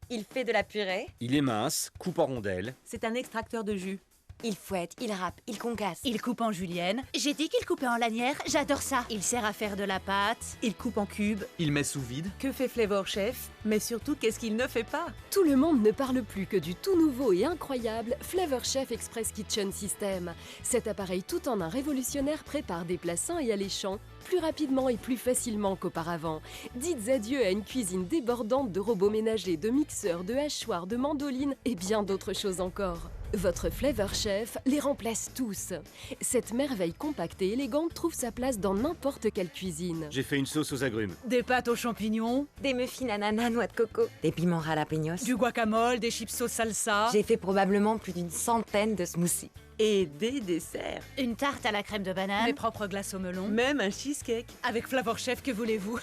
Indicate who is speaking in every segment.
Speaker 1: Il fait de la purée.
Speaker 2: Il est mince, coupe en rondelles.
Speaker 3: C'est un extracteur de jus.
Speaker 1: Il fouette, il râpe, il concasse.
Speaker 4: Il coupe en julienne. J'ai dit qu'il coupait en lanière, j'adore ça. Il sert à faire de la pâte.
Speaker 3: Il coupe en cubes.
Speaker 5: Il met sous vide.
Speaker 3: Que fait Flavor Chef? Mais surtout, qu'est-ce qu'il ne fait pas?
Speaker 6: Tout le monde ne parle plus que du tout nouveau et incroyable Flavor Chef Express Kitchen System. Cet appareil tout en un révolutionnaire prépare des plats sains et alléchants, plus rapidement et plus facilement qu'auparavant. Dites adieu à une cuisine débordante de robots ménagers, de mixeurs, de hachoirs, de mandolines et bien d'autres choses encore. Votre Flavor Chef les remplace tous. Cette merveille compacte et élégante trouve sa place dans n'importe quelle cuisine.
Speaker 2: J'ai fait une sauce aux agrumes.
Speaker 3: Des pâtes aux champignons,
Speaker 1: Des muffins ananas, noix de coco. Des piments jalapenos.
Speaker 3: du guacamole, des chips sauce salsa
Speaker 1: J'ai fait probablement plus d'une centaine de smoothies.
Speaker 3: et des desserts.
Speaker 4: Une tarte à la crème de banane.
Speaker 3: Mes propres glaces au melon. Même un cheesecake. Avec Flavor Chef, que voulez-vous?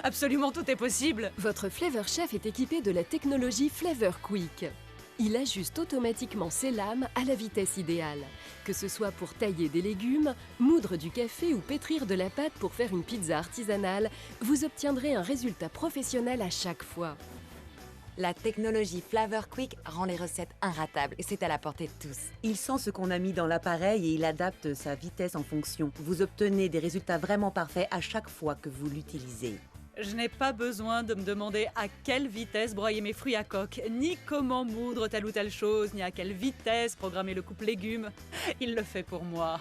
Speaker 3: Absolument tout est possible.
Speaker 6: Votre Flavor Chef est équipé de la technologie Flavor Quick. Il ajuste automatiquement ses lames à la vitesse idéale. Que ce soit pour tailler des légumes, moudre du café ou pétrir de la pâte pour faire une pizza artisanale, vous obtiendrez un résultat professionnel à chaque fois.
Speaker 1: La technologie Flavor Quick rend les recettes inratables et c'est à la portée de tous.
Speaker 3: Il sent ce qu'on a mis dans l'appareil et il adapte sa vitesse en fonction. Vous obtenez des résultats vraiment parfaits à chaque fois que vous l'utilisez. Je n'ai pas besoin de me demander à quelle vitesse broyer mes fruits à coque, ni comment moudre telle ou telle chose, ni à quelle vitesse programmer le coupe légumes. Il le fait pour moi.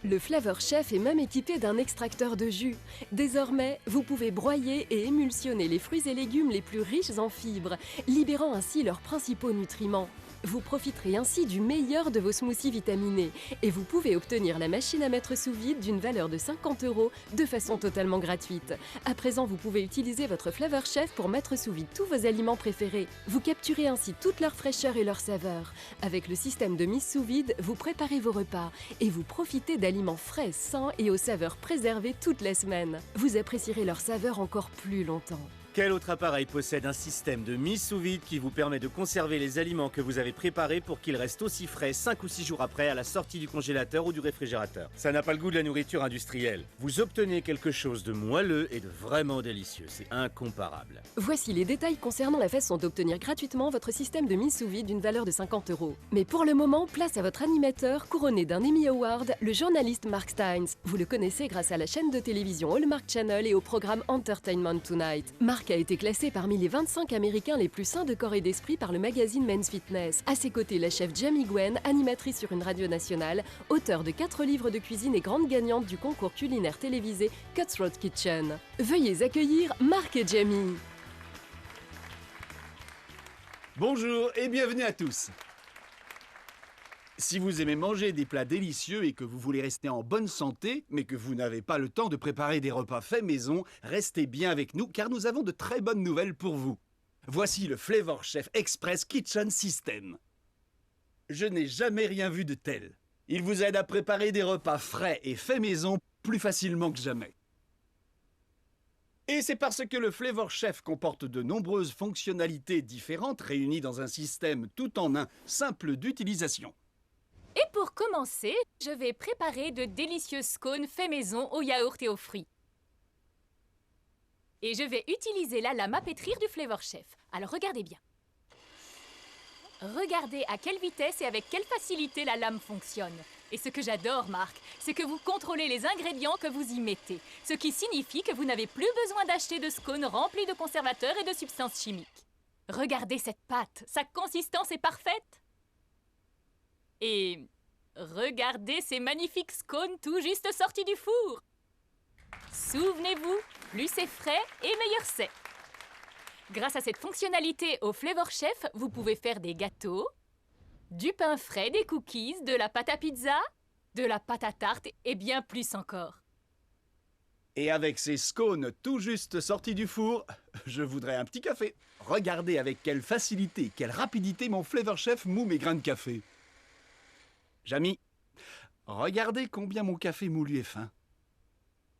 Speaker 6: Le Flavor Chef est même équipé d'un extracteur de jus. Désormais, vous pouvez broyer et émulsionner les fruits et légumes les plus riches en fibres, libérant ainsi leurs principaux nutriments. Vous profiterez ainsi du meilleur de vos smoothies vitaminés et vous pouvez obtenir la machine à mettre sous vide d'une valeur de 50 € de façon totalement gratuite. À présent, vous pouvez utiliser votre Flavor Chef pour mettre sous vide tous vos aliments préférés. Vous capturez ainsi toute leur fraîcheur et leur saveur. Avec le système de mise sous vide, vous préparez vos repas et vous profitez d'aliments frais, sains et aux saveurs préservées toute la semaine. Vous apprécierez leur saveur encore plus longtemps.
Speaker 2: Quel autre appareil possède un système de mise sous vide qui vous permet de conserver les aliments que vous avez préparés pour qu'ils restent aussi frais 5 ou 6 jours après à la sortie du congélateur ou du réfrigérateur? Ça n'a pas le goût de la nourriture industrielle. Vous obtenez quelque chose de moelleux et de vraiment délicieux. C'est incomparable.
Speaker 6: Voici les détails concernant la façon d'obtenir gratuitement votre système de mise sous vide d'une valeur de 50 €. Mais pour le moment, place à votre animateur couronné d'un Emmy Award, le journaliste Mark Steins. Vous le connaissez grâce à la chaîne de télévision Hallmark Channel et au programme Entertainment Tonight. Mark a été classé parmi les 25 Américains les plus sains de corps et d'esprit par le magazine Men's Fitness. À ses côtés, la chef Jamie Gwen, animatrice sur une radio nationale, auteure de 4 livres de cuisine et grande gagnante du concours culinaire télévisé Cutthroat Kitchen. Veuillez accueillir Mark et Jamie.
Speaker 5: Bonjour et bienvenue à tous. Si vous aimez manger des plats délicieux et que vous voulez rester en bonne santé, mais que vous n'avez pas le temps de préparer des repas faits maison, restez bien avec nous car nous avons de très bonnes nouvelles pour vous. Voici le Flavor Chef Express Kitchen System. Je n'ai jamais rien vu de tel. Il vous aide à préparer des repas frais et faits maison plus facilement que jamais. Et c'est parce que le Flavor Chef comporte de nombreuses fonctionnalités différentes réunies dans un système tout en un simple d'utilisation.
Speaker 7: Et pour commencer, je vais préparer de délicieux scones faits maison au yaourt et aux fruits. Et je vais utiliser la lame à pétrir du Flavor Chef. Alors regardez bien. Regardez à quelle vitesse et avec quelle facilité la lame fonctionne. Et ce que j'adore, Marc, c'est que vous contrôlez les ingrédients que vous y mettez. Ce qui signifie que vous n'avez plus besoin d'acheter de scones remplis de conservateurs et de substances chimiques. Regardez cette pâte, sa consistance est parfaite. Et regardez ces magnifiques scones tout juste sortis du four. Souvenez-vous, plus c'est frais et meilleur c'est. Grâce à cette fonctionnalité au Flavor Chef, vous pouvez faire des gâteaux, du pain frais, des cookies, de la pâte à pizza, de la pâte à tarte et bien plus encore.
Speaker 5: Et avec ces scones tout juste sortis du four, je voudrais un petit café. Regardez avec quelle facilité, quelle rapidité mon Flavor Chef moud mes grains de café. Jamie, regardez combien mon café moulu est fin.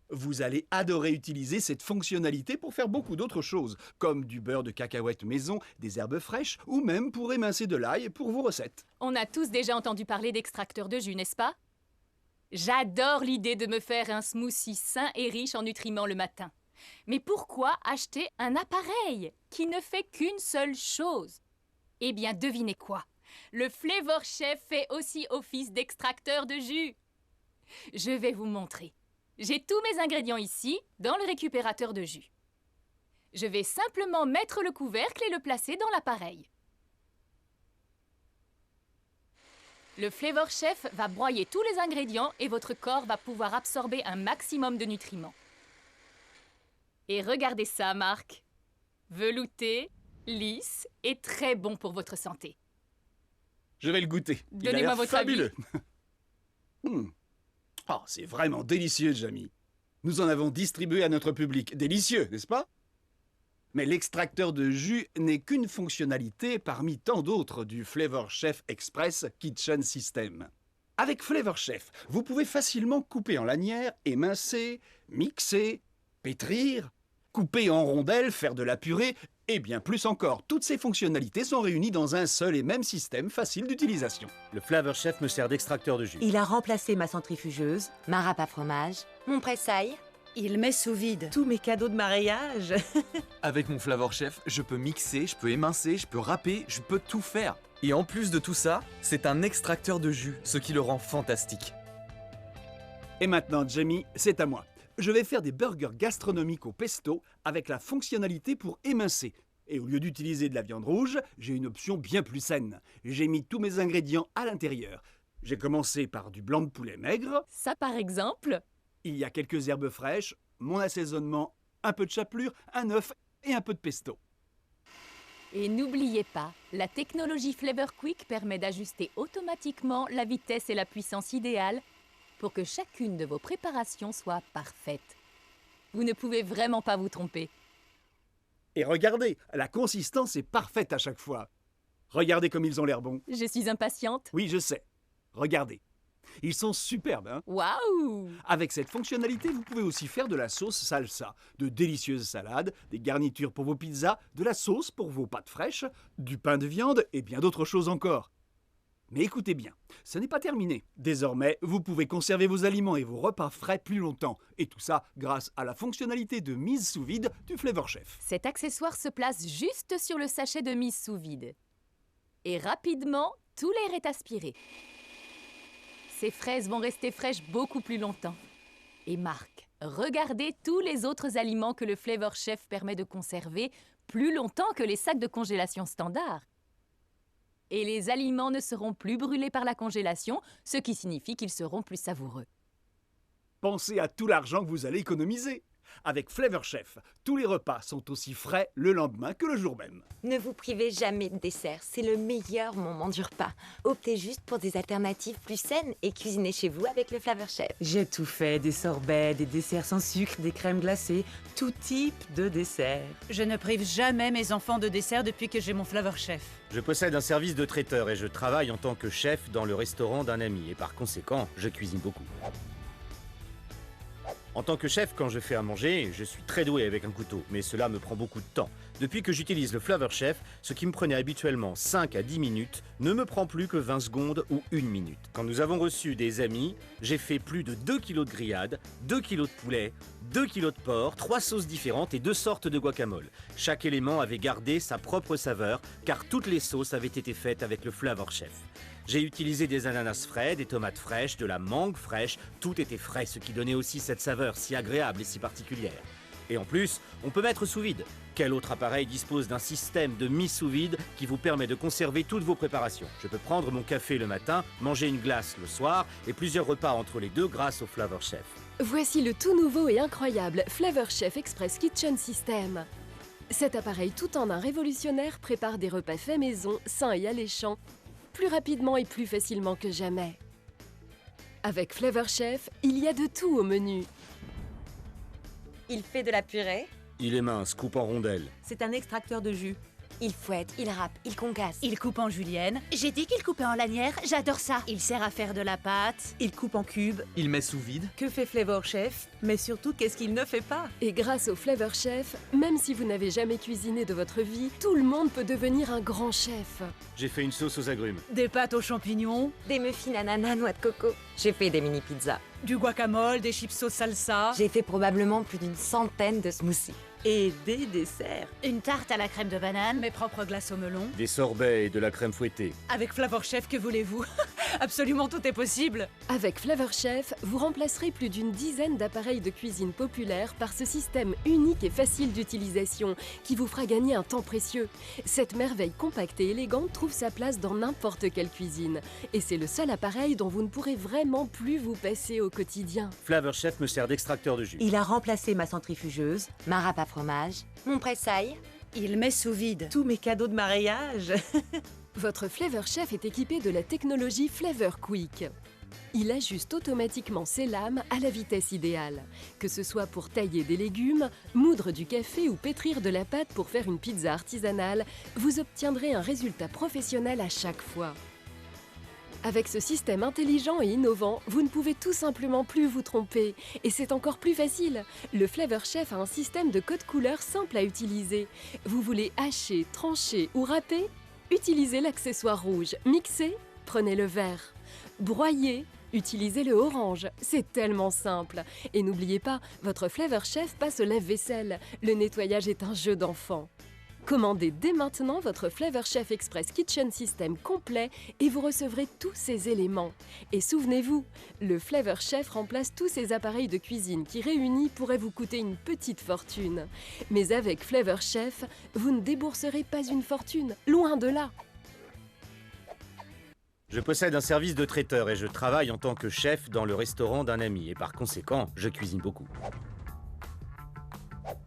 Speaker 5: Vous allez adorer utiliser cette fonctionnalité pour faire beaucoup d'autres choses, comme du beurre de cacahuète maison, des herbes fraîches, ou même pour émincer de l'ail pour vos recettes.
Speaker 7: On a tous déjà entendu parler d'extracteur de jus, n'est-ce pas? J'adore l'idée de me faire un smoothie sain et riche en nutriments le matin. Mais pourquoi acheter un appareil qui ne fait qu'une seule chose? Eh bien, devinez quoi? Le Flavor Chef fait aussi office d'extracteur de jus. Je vais vous montrer. J'ai tous mes ingrédients ici, dans le récupérateur de jus. Je vais simplement mettre le couvercle et le placer dans l'appareil. Le Flavor Chef va broyer tous les ingrédients et votre corps va pouvoir absorber un maximum de nutriments. Et regardez ça, Marc. Velouté, lisse et très bon pour votre santé.
Speaker 5: Je vais le goûter. Il a
Speaker 7: Donnez-moi
Speaker 5: l'air
Speaker 7: votre
Speaker 5: fabuleux. Oh, c'est vraiment délicieux, Jamie. Nous en avons distribué à notre public. Délicieux, n'est-ce pas? Mais l'extracteur de jus n'est qu'une fonctionnalité parmi tant d'autres du Flavor Chef Express Kitchen System. Avec Flavor Chef, vous pouvez facilement couper en lanières, émincer, mixer, pétrir, couper en rondelles, faire de la purée et bien plus encore. Toutes ces fonctionnalités sont réunies dans un seul et même système facile d'utilisation.
Speaker 2: Le Flavor Chef me sert d'extracteur de jus.
Speaker 3: Il a remplacé ma centrifugeuse,
Speaker 1: Ma râpe à fromage, mon presse-ail.
Speaker 4: Il met sous vide.
Speaker 3: tous mes cadeaux de mariage.
Speaker 8: Avec mon Flavor Chef, je peux mixer, je peux émincer, je peux râper, je peux tout faire. Et en plus de tout ça, c'est un extracteur de jus, ce qui le rend fantastique.
Speaker 5: Et maintenant, Jamie, c'est à moi. Je vais faire des burgers gastronomiques au pesto avec la fonctionnalité pour émincer. Et au lieu d'utiliser de la viande rouge, j'ai une option bien plus saine. J'ai mis tous mes ingrédients à l'intérieur. J'ai commencé par du blanc de poulet maigre,
Speaker 7: Ça, par exemple,
Speaker 5: il y a quelques herbes fraîches, mon assaisonnement, un peu de chapelure, un œuf et un peu de pesto.
Speaker 7: et n'oubliez pas, la technologie Flavor Quick permet d'ajuster automatiquement la vitesse et la puissance idéale pour que chacune de vos préparations soit parfaite. Vous ne pouvez vraiment pas vous tromper.
Speaker 5: Et regardez, la consistance est parfaite à chaque fois. Regardez comme ils ont l'air bons.
Speaker 7: Je suis impatiente.
Speaker 5: Oui, je sais. Regardez. Ils sont superbes, hein?
Speaker 7: Waouh!
Speaker 5: Avec cette fonctionnalité, vous pouvez aussi faire de la sauce salsa, de délicieuses salades, des garnitures pour vos pizzas, de la sauce pour vos pâtes fraîches, du pain de viande et bien d'autres choses encore. Mais écoutez bien, ce n'est pas terminé. Désormais, vous pouvez conserver vos aliments et vos repas frais plus longtemps. Et tout ça grâce à la fonctionnalité de mise sous vide du Flavor Chef.
Speaker 7: Cet accessoire se place juste sur le sachet de mise sous vide. Et rapidement, tout l'air est aspiré. Ces fraises vont rester fraîches beaucoup plus longtemps. Et Marc, regardez tous les autres aliments que le Flavor Chef permet de conserver plus longtemps que les sacs de congélation standard. Et les aliments ne seront plus brûlés par la congélation, ce qui signifie qu'ils seront plus savoureux.
Speaker 5: Pensez à tout l'argent que vous allez économiser. Avec Flavor Chef, tous les repas sont aussi frais le lendemain que le jour même.
Speaker 1: Ne vous privez jamais de dessert, c'est le meilleur moment du repas. Optez juste pour des alternatives plus saines et cuisinez chez vous avec le Flavor Chef.
Speaker 3: J'ai tout fait, des sorbets, des desserts sans sucre, des crèmes glacées, tout type de dessert.
Speaker 4: Je ne prive jamais mes enfants de dessert depuis que j'ai mon Flavor Chef.
Speaker 2: Je possède un service de traiteur et je travaille en tant que chef dans le restaurant d'un ami. Et par conséquent, je cuisine beaucoup. En tant que chef, quand je fais à manger, je suis très doué avec un couteau, mais cela me prend beaucoup de temps. Depuis que j'utilise le Flavor Chef, ce qui me prenait habituellement 5 à 10 minutes ne me prend plus que 20 secondes ou 1 minute. Quand nous avons reçu des amis, j'ai fait plus de 2 kilos de grillade, 2 kilos de poulet, 2 kilos de porc, 3 sauces différentes et 2 sortes de guacamole. Chaque élément avait gardé sa propre saveur, car toutes les sauces avaient été faites avec le Flavor Chef. J'ai utilisé des ananas frais, des tomates fraîches, de la mangue fraîche, tout était frais, ce qui donnait aussi cette saveur si agréable et si particulière. Et en plus, on peut mettre sous vide. Quel autre appareil dispose d'un système de mise sous vide qui vous permet de conserver toutes vos préparations? Je peux prendre mon café le matin, manger une glace le soir et plusieurs repas entre les deux grâce au Flavor Chef.
Speaker 6: Voici le tout nouveau et incroyable Flavor Chef Express Kitchen System. Cet appareil tout en un révolutionnaire prépare des repas faits maison, sains et alléchants, plus rapidement et plus facilement que jamais. Avec Flavor Chef, il y a de tout au menu.
Speaker 1: Il fait de la purée.
Speaker 2: Il est mince, coupe en rondelles.
Speaker 3: C'est un extracteur de jus.
Speaker 1: Il fouette, il râpe, il concasse.
Speaker 4: Il coupe en julienne. J'ai dit qu'il coupait en lanière, j'adore ça. Il sert à faire de la pâte.
Speaker 3: Il coupe en cubes.
Speaker 8: Il met sous vide.
Speaker 3: Que fait Flavor Chef? Mais surtout, qu'est-ce qu'il ne fait pas?
Speaker 6: Et grâce au Flavor Chef, même si vous n'avez jamais cuisiné de votre vie, tout le monde peut devenir un grand chef.
Speaker 2: J'ai fait une sauce aux agrumes.
Speaker 3: Des pâtes aux champignons,
Speaker 1: Des muffins ananas, noix de coco. J'ai fait des mini pizzas.
Speaker 3: du guacamole, des chips sauce salsa
Speaker 1: J'ai fait probablement plus d'une centaine de smoothies.
Speaker 3: et des desserts.
Speaker 4: Une tarte à la crème de banane.
Speaker 3: Mes propres glaces au melon.
Speaker 2: Des sorbets et de la crème fouettée.
Speaker 3: Avec Flavor Chef, que voulez-vous? Absolument tout est possible.
Speaker 6: Avec Flavor Chef, vous remplacerez plus d'une dizaine d'appareils de cuisine populaires par ce système unique et facile d'utilisation qui vous fera gagner un temps précieux. Cette merveille compacte et élégante trouve sa place dans n'importe quelle cuisine. Et c'est le seul appareil dont vous ne pourrez vraiment plus vous passer au quotidien.
Speaker 2: Flavor Chef me sert d'extracteur de jus.
Speaker 3: Il a remplacé ma centrifugeuse,
Speaker 1: Ma râpe à fromage, mon pressail.
Speaker 3: il met sous vide tous mes cadeaux de mariage.
Speaker 6: Votre Flavor Chef est équipé de la technologie Flavor Quick. Il ajuste automatiquement ses lames à la vitesse idéale. Que ce soit pour tailler des légumes, moudre du café ou pétrir de la pâte pour faire une pizza artisanale, vous obtiendrez un résultat professionnel à chaque fois. Avec ce système intelligent et innovant, vous ne pouvez tout simplement plus vous tromper. Et c'est encore plus facile. Le Flavor Chef a un système de code couleur simple à utiliser. Vous voulez hacher, trancher ou râper? Utilisez l'accessoire rouge. Mixer? Prenez le vert. Broyer? Utilisez le orange. C'est tellement simple. Et n'oubliez pas, votre Flavor Chef passe au lave-vaisselle. Le nettoyage est un jeu d'enfant. Commandez dès maintenant votre Flavor Chef Express Kitchen System complet et vous recevrez tous ces éléments. Et souvenez-vous, le Flavor Chef remplace tous ces appareils de cuisine qui réunis pourraient vous coûter une petite fortune. Mais avec Flavor Chef, vous ne débourserez pas une fortune, loin de là.
Speaker 2: Je possède un service de traiteur et je travaille en tant que chef dans le restaurant d'un ami. Et par conséquent, je cuisine beaucoup.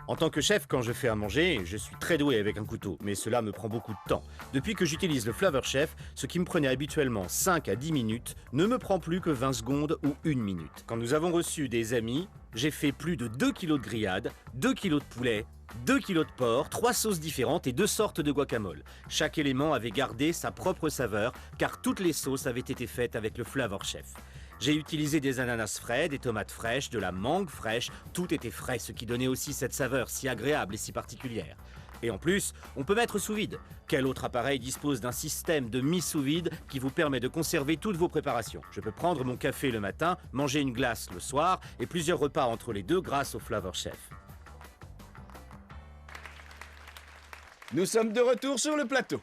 Speaker 2: En tant que chef, quand je fais à manger, je suis très doué avec un couteau, mais cela me prend beaucoup de temps. Depuis que j'utilise le Flavor Chef, ce qui me prenait habituellement 5 à 10 minutes ne me prend plus que 20 secondes ou 1 minute. Quand nous avons reçu des amis, j'ai fait plus de 2 kilos de grillade, 2 kilos de poulet, 2 kilos de porc, 3 sauces différentes et 2 sortes de guacamole. Chaque élément avait gardé sa propre saveur, car toutes les sauces avaient été faites avec le Flavor Chef. J'ai utilisé des ananas frais, des tomates fraîches, de la mangue fraîche, tout était frais, ce qui donnait aussi cette saveur si agréable et si particulière. Et en plus, on peut mettre sous vide. Quel autre appareil dispose d'un système de mise sous vide qui vous permet de conserver toutes vos préparations? Je peux prendre mon café le matin, manger une glace le soir et plusieurs repas entre les deux grâce au Flavor Chef.
Speaker 5: Nous sommes de retour sur le plateau.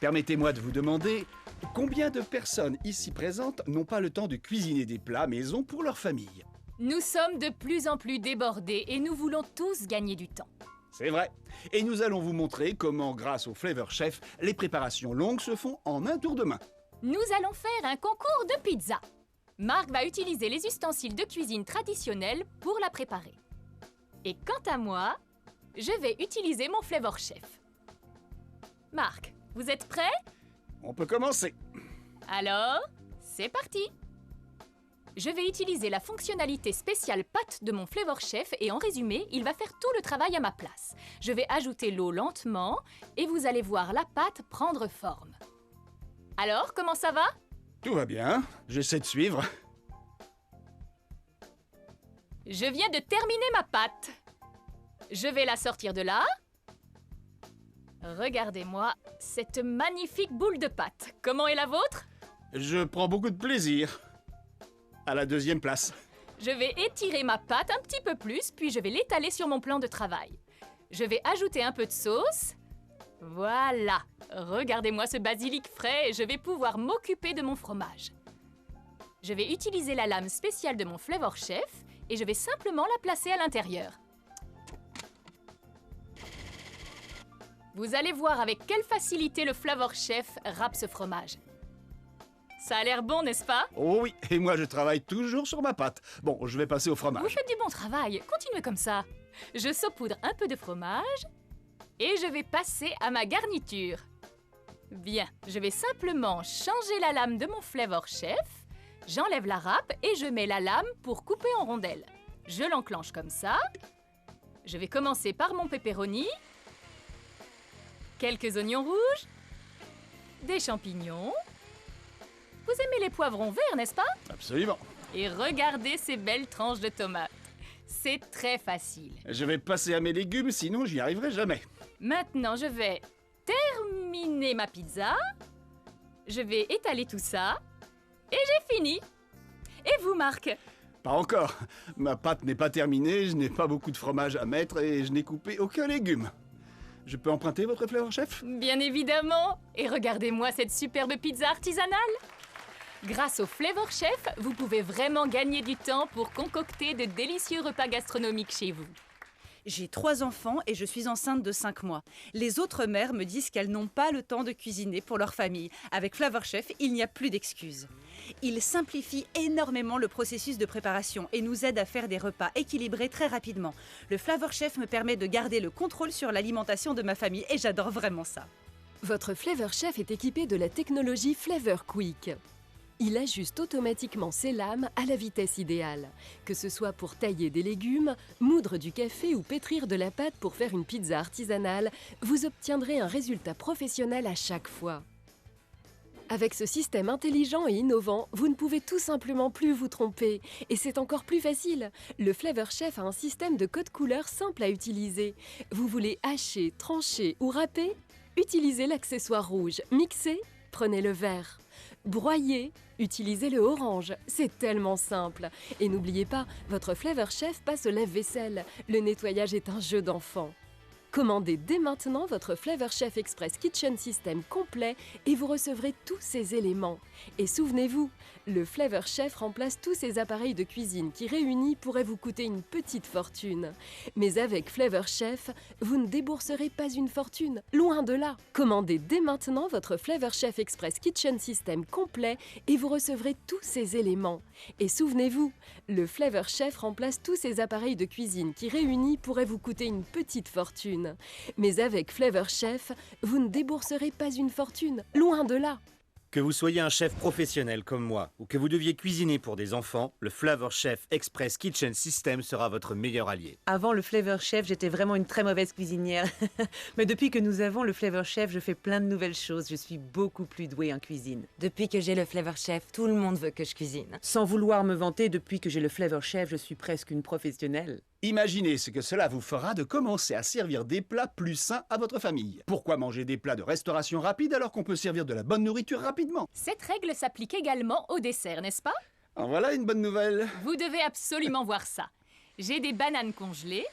Speaker 5: Permettez-moi de vous demander combien de personnes ici présentes n'ont pas le temps de cuisiner des plats maison pour leur famille?
Speaker 7: Nous sommes de plus en plus débordés et nous voulons tous gagner du temps.
Speaker 5: C'est vrai. Et nous allons vous montrer comment, grâce au Flavor Chef, les préparations longues se font en un tour de main.
Speaker 7: Nous allons faire un concours de pizza. Marc va utiliser les ustensiles de cuisine traditionnels pour la préparer. Et quant à moi, je vais utiliser mon Flavor Chef. Marc, vous êtes prêt?
Speaker 5: On peut commencer.
Speaker 7: Alors, c'est parti! Je vais utiliser la fonctionnalité spéciale pâte de mon Flavor Chef et en résumé, il va faire tout le travail à ma place. Je vais ajouter l'eau lentement et vous allez voir la pâte prendre forme. Alors, comment ça va?
Speaker 5: Tout va bien. J'essaie de suivre.
Speaker 7: Je viens de terminer ma pâte. Je vais la sortir de là. Regardez-moi cette magnifique boule de pâte. Comment est la vôtre?
Speaker 5: Je prends beaucoup de plaisir. À la deuxième place.
Speaker 7: Je vais étirer ma pâte un petit peu plus, puis je vais l'étaler sur mon plan de travail. Je vais ajouter un peu de sauce. Voilà. Regardez-moi ce basilic frais et je vais pouvoir m'occuper de mon fromage. Je vais utiliser la lame spéciale de mon Flavor Chef et je vais simplement la placer à l'intérieur. Vous allez voir avec quelle facilité le Flavor Chef râpe ce fromage. Ça a l'air bon, n'est-ce pas?
Speaker 5: Oh oui, et moi je travaille toujours sur ma pâte. Bon, je vais passer au
Speaker 7: Vous
Speaker 5: fromage.
Speaker 7: faites du bon travail, continuez comme ça. Je saupoudre un peu de fromage et je vais passer à ma garniture. Bien, je vais simplement changer la lame de mon Flavor Chef, j'enlève la râpe et je mets la lame pour couper en rondelles. Je l'enclenche comme ça. Je vais commencer par mon pepperoni. quelques oignons rouges, des champignons. Vous aimez les poivrons verts, n'est-ce pas?
Speaker 5: Absolument.
Speaker 7: Et regardez ces belles tranches de tomates. C'est très facile.
Speaker 5: Je vais passer à mes légumes, sinon j'y arriverai jamais.
Speaker 7: Maintenant, je vais terminer ma pizza. Je vais étaler tout ça. Et j'ai fini. Et vous, Marc?
Speaker 5: Pas encore. Ma pâte n'est pas terminée, je n'ai pas beaucoup de fromage à mettre et je n'ai coupé aucun légume. Je peux emprunter votre Flavor Chef?
Speaker 7: Bien évidemment. Et regardez-moi cette superbe pizza artisanale. Grâce au Flavor Chef, vous pouvez vraiment gagner du temps pour concocter de délicieux repas gastronomiques chez vous.
Speaker 3: J'ai 3 enfants et je suis enceinte de 5 mois. Les autres mères me disent qu'elles n'ont pas le temps de cuisiner pour leur famille. Avec Flavor Chef, il n'y a plus d'excuses. Il simplifie énormément le processus de préparation et nous aide à faire des repas équilibrés très rapidement. Le Flavor Chef me permet de garder le contrôle sur l'alimentation de ma famille et j'adore vraiment ça.
Speaker 6: Votre Flavor Chef est équipé de la technologie Flavor Quick. Il ajuste automatiquement ses lames à la vitesse idéale. Que ce soit pour tailler des légumes, moudre du café ou pétrir de la pâte pour faire une pizza artisanale, vous obtiendrez un résultat professionnel à chaque fois. Avec ce système intelligent et innovant, vous ne pouvez tout simplement plus vous tromper. Et c'est encore plus facile. Le Flavor Chef a un système de code couleur simple à utiliser. Vous voulez hacher, trancher ou râper? Utilisez l'accessoire rouge. Mixer? Prenez le vert. Broyer? Utilisez le orange. C'est tellement simple. Et n'oubliez pas, votre Flavor Chef passe au lave-vaisselle. Le nettoyage est un jeu d'enfant. Commandez dès maintenant votre Flavor Chef Express Kitchen System complet et vous recevrez tous ces éléments. Et souvenez-vous, le Flavor Chef remplace tous ces appareils de cuisine qui réunis pourraient vous coûter une petite fortune. Mais avec Flavor Chef, vous ne débourserez pas une fortune, loin de là. Commandez dès maintenant votre Flavor Chef Express Kitchen System complet et vous recevrez tous ces éléments. Et souvenez-vous, le Flavor Chef remplace tous ces appareils de cuisine qui réunis pourraient vous coûter une petite fortune. Mais avec Flavor Chef, vous ne débourserez pas une fortune, loin de là.
Speaker 2: Que vous soyez un chef professionnel comme moi ou que vous deviez cuisiner pour des enfants, le Flavor Chef Express Kitchen System sera votre meilleur allié.
Speaker 3: Avant le Flavor Chef, j'étais vraiment une très mauvaise cuisinière. Mais depuis que nous avons le Flavor Chef, je fais plein de nouvelles choses. Je suis beaucoup plus douée en cuisine.
Speaker 1: Depuis que j'ai le Flavor Chef, tout le monde veut que je cuisine.
Speaker 3: Sans vouloir me vanter, depuis que j'ai le Flavor Chef, je suis presque une professionnelle.
Speaker 5: Imaginez ce que cela vous fera de commencer à servir des plats plus sains à votre famille. Pourquoi manger des plats de restauration rapide alors qu'on peut servir de la bonne nourriture rapidement?
Speaker 7: Cette règle s'applique également au dessert, n'est-ce pas?
Speaker 5: En voilà une bonne nouvelle.
Speaker 7: Vous devez absolument voir ça. J'ai des bananes congelées,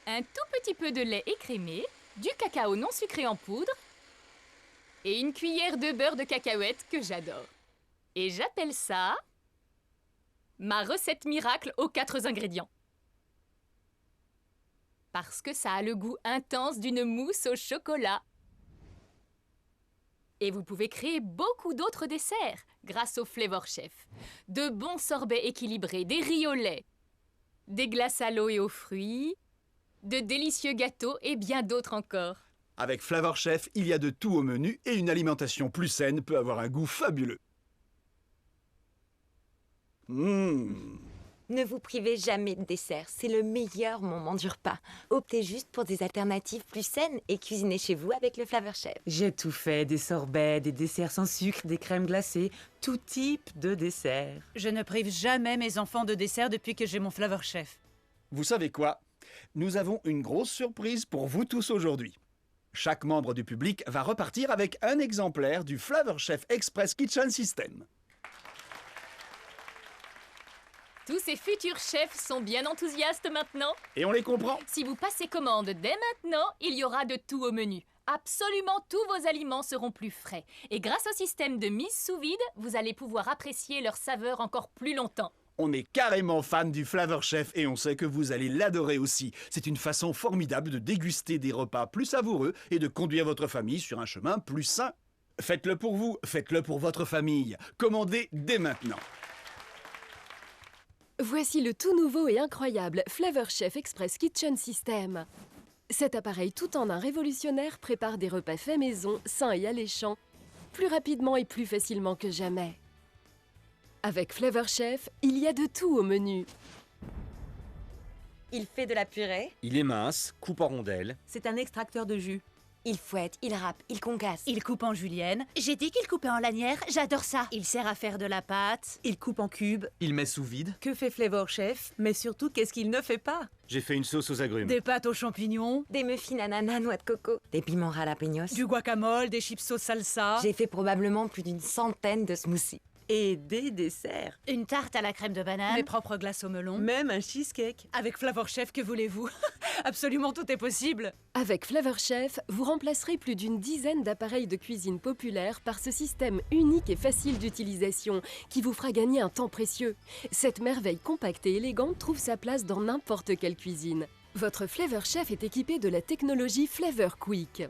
Speaker 7: un tout petit peu de lait écrémé, du cacao non sucré en poudre et une cuillère de beurre de cacahuète que j'adore. Et j'appelle ça ma recette miracle aux 4 ingrédients. Parce que ça a le goût intense d'une mousse au chocolat. Et vous pouvez créer beaucoup d'autres desserts grâce au Flavor Chef. De bons sorbets équilibrés, des riz au lait, des glaces à l'eau et aux fruits, de délicieux gâteaux et bien d'autres encore.
Speaker 5: Avec Flavor Chef, il y a de tout au menu et une alimentation plus saine peut avoir un goût fabuleux.
Speaker 1: Ne vous privez jamais de dessert, c'est le meilleur moment du repas. Optez juste pour des alternatives plus saines et cuisinez chez vous avec le Flavor Chef.
Speaker 3: J'ai tout fait, des sorbets, des desserts sans sucre, des crèmes glacées, tout type de dessert. Je ne prive jamais mes enfants de dessert depuis que j'ai mon Flavor Chef.
Speaker 5: Vous savez quoi? Nous avons une grosse surprise pour vous tous aujourd'hui. Chaque membre du public va repartir avec un exemplaire du Flavor Chef Express Kitchen System.
Speaker 7: Tous ces futurs chefs sont bien enthousiastes maintenant.
Speaker 5: Et on les comprend.
Speaker 7: Si vous passez commande dès maintenant, il y aura de tout au menu. Absolument tous vos aliments seront plus frais. Et grâce au système de mise sous vide, vous allez pouvoir apprécier leur saveur encore plus longtemps.
Speaker 5: On est carrément fan du Flavor Chef et on sait que vous allez l'adorer aussi. C'est une façon formidable de déguster des repas plus savoureux et de conduire votre famille sur un chemin plus sain. Faites-le pour vous, faites-le pour votre famille. Commandez dès maintenant.
Speaker 6: Voici le tout nouveau et incroyable Flavor Chef Express Kitchen System. Cet appareil tout en un révolutionnaire prépare des repas faits maison, sains et alléchants, plus rapidement et plus facilement que jamais. Avec Flavor Chef, il y a de tout au menu.
Speaker 1: Il fait de la purée.
Speaker 2: Il est mince, coupe en rondelles.
Speaker 3: C'est un extracteur de jus.
Speaker 1: Il fouette, il râpe, il concasse.
Speaker 4: Il coupe en julienne. J'ai dit qu'il coupait en lanière, j'adore ça. Il sert à faire de la pâte.
Speaker 3: Il coupe en cubes.
Speaker 8: Il met sous vide.
Speaker 3: Que fait Flavor Chef? Mais surtout, qu'est-ce qu'il ne fait pas?
Speaker 2: J'ai fait une sauce aux agrumes.
Speaker 4: Des pâtes aux champignons.
Speaker 1: Des muffins ananas, noix de coco. Des piments jalapenos.
Speaker 4: Du guacamole, des chips sauce salsa.
Speaker 1: J'ai fait probablement plus d'une centaine de smoothies.
Speaker 3: Et des desserts.
Speaker 4: Une tarte à la crème de banane.
Speaker 7: Mes propres glaces au melon.
Speaker 3: Même un cheesecake.
Speaker 7: Avec Flavor Chef, que voulez-vous? Absolument tout est possible.
Speaker 6: Avec Flavor Chef, vous remplacerez plus d'une dizaine d'appareils de cuisine populaires par ce système unique et facile d'utilisation qui vous fera gagner un temps précieux. Cette merveille compacte et élégante trouve sa place dans n'importe quelle cuisine. Votre Flavor Chef est équipé de la technologie Flavor Quick.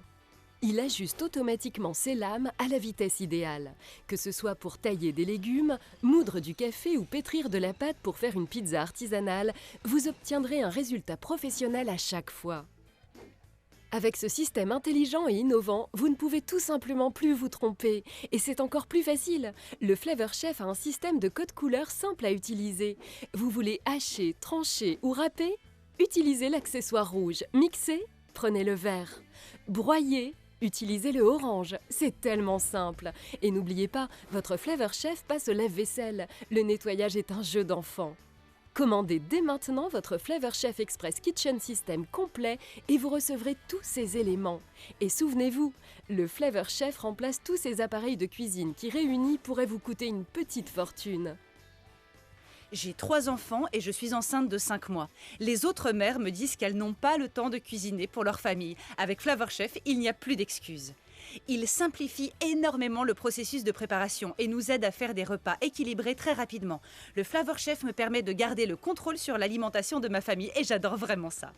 Speaker 6: Il ajuste automatiquement ses lames à la vitesse idéale. Que ce soit pour tailler des légumes, moudre du café ou pétrir de la pâte pour faire une pizza artisanale, vous obtiendrez un résultat professionnel à chaque fois. Avec ce système intelligent et innovant, vous ne pouvez tout simplement plus vous tromper. Et c'est encore plus facile. Le Flavor Chef a un système de code couleur simple à utiliser. Vous voulez hacher, trancher ou râper? Utilisez l'accessoire rouge. Mixer? Prenez le vert. Broyer? Utilisez le orange, c'est tellement simple. Et n'oubliez pas, votre Flavor Chef passe au lave-vaisselle. Le nettoyage est un jeu d'enfant. Commandez dès maintenant votre Flavor Chef Express Kitchen System complet et vous recevrez tous ces éléments. Et souvenez-vous, le Flavor Chef remplace tous ces appareils de cuisine qui réunis pourraient vous coûter une petite fortune.
Speaker 3: J'ai 3 enfants et je suis enceinte de 5 mois. Les autres mères me disent qu'elles n'ont pas le temps de cuisiner pour leur famille. Avec Flavor Chef, il n'y a plus d'excuses. Il simplifie énormément le processus de préparation et nous aide à faire des repas équilibrés très rapidement. Le Flavor Chef me permet de garder le contrôle sur l'alimentation de ma famille et j'adore vraiment ça.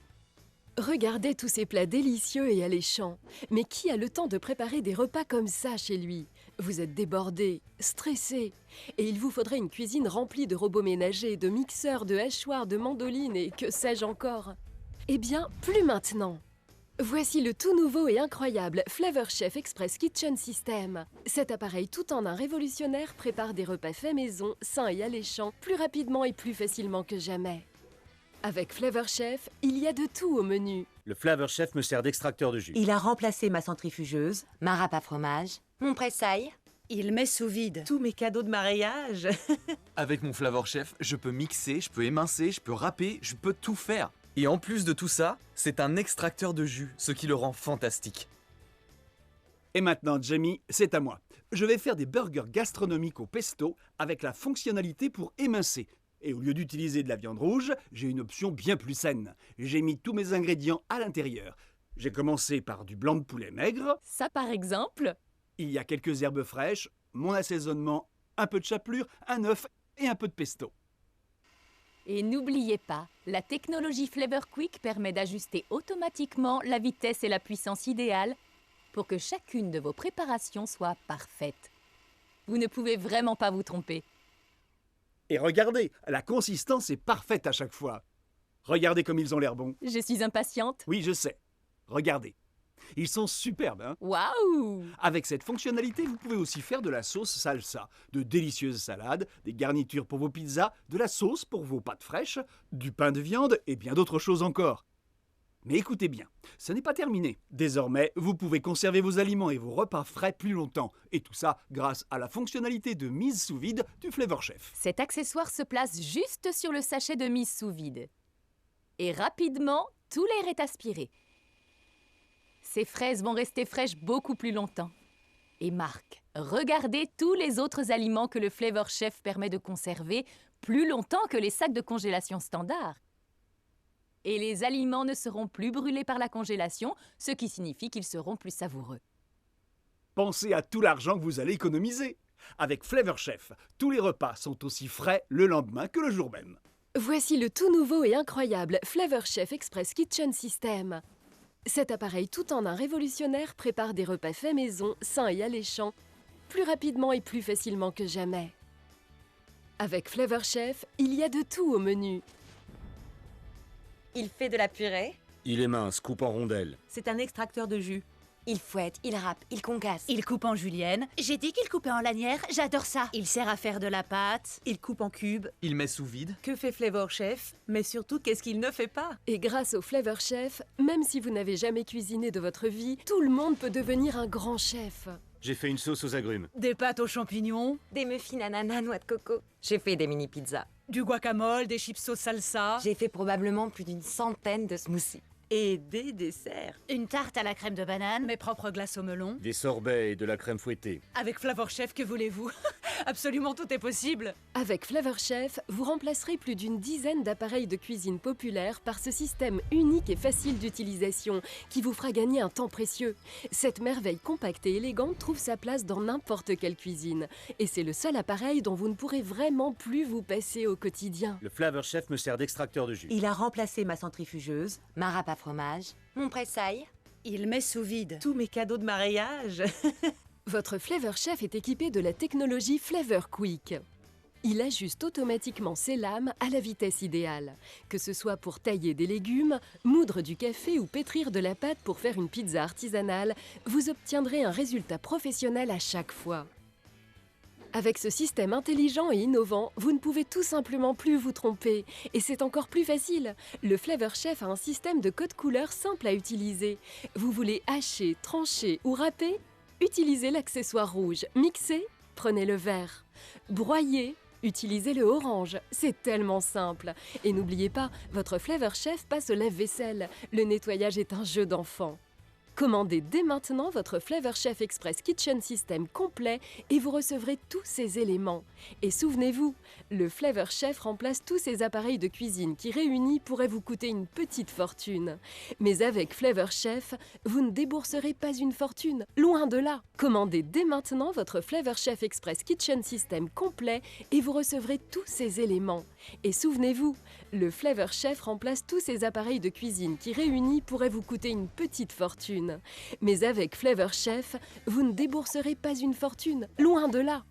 Speaker 6: Regardez tous ces plats délicieux et alléchants. Mais qui a le temps de préparer des repas comme ça chez lui? Vous êtes débordé, stressé. Et il vous faudrait une cuisine remplie de robots ménagers, de mixeurs, de hachoirs, de mandolines et que sais-je encore. Eh bien, plus maintenant. Voici le tout nouveau et incroyable Flavor Chef Express Kitchen System. Cet appareil tout en un révolutionnaire prépare des repas faits maison, sains et alléchants, plus rapidement et plus facilement que jamais. Avec Flavor Chef, il y a de tout au menu.
Speaker 2: Le Flavor Chef me sert d'extracteur de jus.
Speaker 3: Il a remplacé ma centrifugeuse,
Speaker 1: Ma râpe à fromage. Mon pressail.
Speaker 3: il met sous vide tous mes cadeaux de mariage.
Speaker 8: Avec mon Flavor Chef, je peux mixer, je peux émincer, je peux râper, je peux tout faire. Et en plus de tout ça, c'est un extracteur de jus, ce qui le rend fantastique.
Speaker 5: Et maintenant, Jamie, c'est à moi. Je vais faire des burgers gastronomiques au pesto avec la fonctionnalité pour émincer. Et au lieu d'utiliser de la viande rouge, j'ai une option bien plus saine. J'ai mis tous mes ingrédients à l'intérieur. J'ai commencé par du blanc de poulet maigre.
Speaker 7: Ça, par exemple?
Speaker 5: Il y a quelques herbes fraîches, mon assaisonnement, un peu de chapelure, un œuf et un peu de pesto.
Speaker 7: Et n'oubliez pas, la technologie Flavor Quick permet d'ajuster automatiquement la vitesse et la puissance idéale pour que chacune de vos préparations soit parfaite. Vous ne pouvez vraiment pas vous tromper.
Speaker 5: Et regardez, la consistance est parfaite à chaque fois. Regardez comme ils ont l'air bons.
Speaker 7: Je suis impatiente.
Speaker 5: Oui, je sais. Regardez. Ils sont superbes, hein?
Speaker 7: Waouh!
Speaker 5: Avec cette fonctionnalité, vous pouvez aussi faire de la sauce salsa, de délicieuses salades, des garnitures pour vos pizzas, de la sauce pour vos pâtes fraîches, du pain de viande et bien d'autres choses encore. Mais écoutez bien, ce n'est pas terminé. Désormais, vous pouvez conserver vos aliments et vos repas frais plus longtemps. Et tout ça grâce à la fonctionnalité de mise sous vide du Flavor Chef.
Speaker 7: Cet accessoire se place juste sur le sachet de mise sous vide. Et rapidement, tout l'air est aspiré. Ces fraises vont rester fraîches beaucoup plus longtemps. Et Marc, regardez tous les autres aliments que le Flavor Chef permet de conserver plus longtemps que les sacs de congélation standard. Et les aliments ne seront plus brûlés par la congélation, ce qui signifie qu'ils seront plus savoureux.
Speaker 5: Pensez à tout l'argent que vous allez économiser. Avec Flavor Chef, tous les repas sont aussi frais le lendemain que le jour même.
Speaker 6: Voici le tout nouveau et incroyable Flavor Chef Express Kitchen System. Cet appareil tout en un révolutionnaire prépare des repas faits maison, sains et alléchants, plus rapidement et plus facilement que jamais. Avec Flavor Chef, il y a de tout au menu.
Speaker 1: Il fait de la purée.
Speaker 2: Il est mince, coupe en rondelles.
Speaker 3: C'est un extracteur de jus.
Speaker 1: Il fouette, il râpe, il concasse.
Speaker 4: Il coupe en julienne. J'ai dit qu'il coupait en lanière, j'adore ça. Il sert à faire de la pâte.
Speaker 3: Il coupe en cubes.
Speaker 8: Il met sous vide.
Speaker 3: Que fait Flavor Chef? Mais surtout, qu'est-ce qu'il ne fait pas?
Speaker 6: Et grâce au Flavor Chef, même si vous n'avez jamais cuisiné de votre vie, tout le monde peut devenir un grand chef.
Speaker 2: J'ai fait une sauce aux agrumes.
Speaker 3: Des pâtes aux champignons,
Speaker 1: Des muffins ananas, noix de coco. J'ai fait des mini-pizzas.
Speaker 3: du guacamole, des chips sauce salsa
Speaker 1: J'ai fait probablement plus d'une centaine de smoothies.
Speaker 3: et des desserts.
Speaker 4: Une tarte à la crème de banane.
Speaker 3: Mes propres glaces au melon.
Speaker 2: Des sorbets et de la crème fouettée.
Speaker 3: Avec Flavor Chef, que voulez-vous? Absolument tout est possible.
Speaker 6: Avec Flavor Chef, vous remplacerez plus d'une dizaine d'appareils de cuisine populaires par ce système unique et facile d'utilisation qui vous fera gagner un temps précieux. Cette merveille compacte et élégante trouve sa place dans n'importe quelle cuisine. Et c'est le seul appareil dont vous ne pourrez vraiment plus vous passer au quotidien.
Speaker 2: Le Flavor Chef me sert d'extracteur de jus.
Speaker 3: Il a remplacé ma centrifugeuse,
Speaker 1: Ma râpe à fromage, mon pressail.
Speaker 4: Il met sous vide.
Speaker 3: tous mes cadeaux de mariage.
Speaker 6: Votre Flavor Chef est équipé de la technologie Flavor Quick. Il ajuste automatiquement ses lames à la vitesse idéale. Que ce soit pour tailler des légumes, moudre du café ou pétrir de la pâte pour faire une pizza artisanale, vous obtiendrez un résultat professionnel à chaque fois. Avec ce système intelligent et innovant, vous ne pouvez tout simplement plus vous tromper. Et c'est encore plus facile. Le Flavor Chef a un système de code couleur simple à utiliser. Vous voulez hacher, trancher ou râper? Utilisez l'accessoire rouge. Mixer? Prenez le vert. Broyer? Utilisez le orange. C'est tellement simple. Et n'oubliez pas, votre Flavor Chef passe au lave-vaisselle. Le nettoyage est un jeu d'enfant. Commandez dès maintenant votre Flavor Chef Express Kitchen System complet et vous recevrez tous ces éléments. Et souvenez-vous, le Flavor Chef remplace tous ces appareils de cuisine qui réunis pourraient vous coûter une petite fortune. Mais avec Flavor Chef, vous ne débourserez pas une fortune, loin de là. Commandez dès maintenant votre Flavor Chef Express Kitchen System complet et vous recevrez tous ces éléments. Et souvenez-vous, le Flavor Chef remplace tous ces appareils de cuisine qui réunis pourraient vous coûter une petite fortune. Mais avec Flavor Chef, vous ne débourserez pas une fortune, loin de là.